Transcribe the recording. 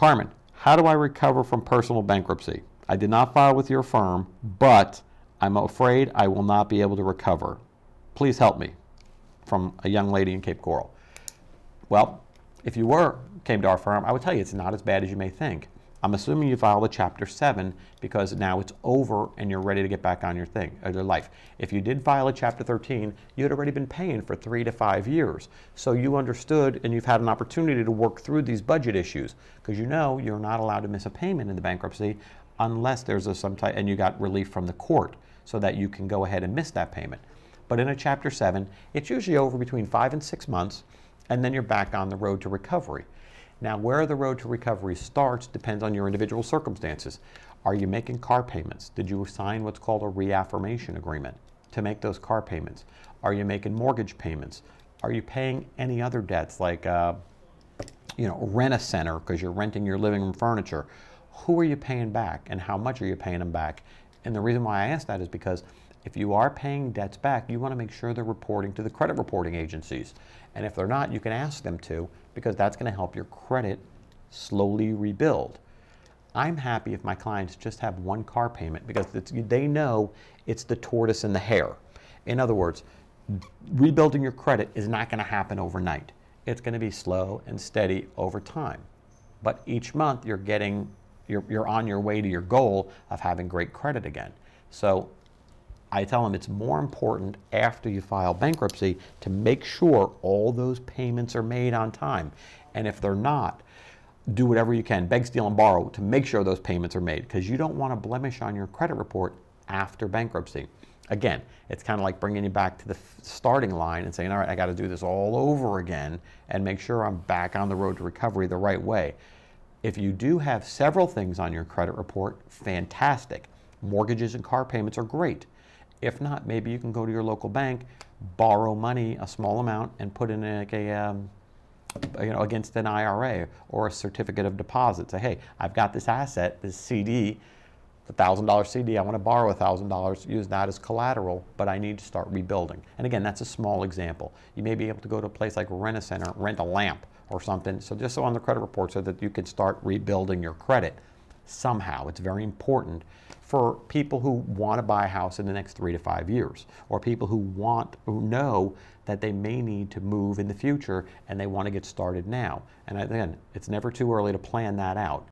Carmen, how do I recover from personal bankruptcy? I did not file with your firm, but I'm afraid I will not be able to recover. Please help me. From a young lady in Cape Coral. Well, if you came to our firm, I would tell you it's not as bad as you may think. I'm assuming you filed a Chapter 7 because now it's over and you're ready to get back on your life. If you did file a Chapter 13, you had already been paying for 3 to 5 years. So you understood and you've had an opportunity to work through these budget issues because you know you're not allowed to miss a payment in the bankruptcy unless there's and you got relief from the court so that you can go ahead and miss that payment. But in a Chapter 7, it's usually over between 5 and 6 months, and then you're back on the road to recovery. Now, where the road to recovery starts depends on your individual circumstances. Are you making car payments? Did you sign what's called a reaffirmation agreement to make those car payments? Are you making mortgage payments? Are you paying any other debts like rent a center because you're renting your living room furniture? Who are you paying back and how much are you paying them back? And the reason why I ask that is because if you are paying debts back, you want to make sure they're reporting to the credit reporting agencies. And if they're not, you can ask them to, because that's going to help your credit slowly rebuild. I'm happy if my clients just have one car payment because they know it's the tortoise and the hare. In other words, rebuilding your credit is not going to happen overnight. It's going to be slow and steady over time. But each month you're on your way to your goal of having great credit again. So I tell them it's more important after you file bankruptcy to make sure all those payments are made on time. And if they're not, do whatever you can, beg, steal, and borrow to make sure those payments are made because you don't want a blemish on your credit report after bankruptcy. Again, it's kind of like bringing you back to the starting line and saying, all right, I got to do this all over again and make sure I'm back on the road to recovery the right way. If you do have several things on your credit report, fantastic. Mortgages and car payments are great. If not, maybe you can go to your local bank, borrow money, a small amount, and put in against an IRA or a certificate of deposit. Say, hey, I've got this asset, this CD, the $1,000 CD. I want to borrow $1,000. Use that as collateral, but I need to start rebuilding. And again, that's a small example. You may be able to go to a place like Rent a Center, rent a lamp or something. So just so on the credit report, so that you can start rebuilding your credit somehow. It's very important for people who want to buy a house in the next 3 to 5 years, or people who know that they may need to move in the future and they want to get started now. And again, it's never too early to plan that out.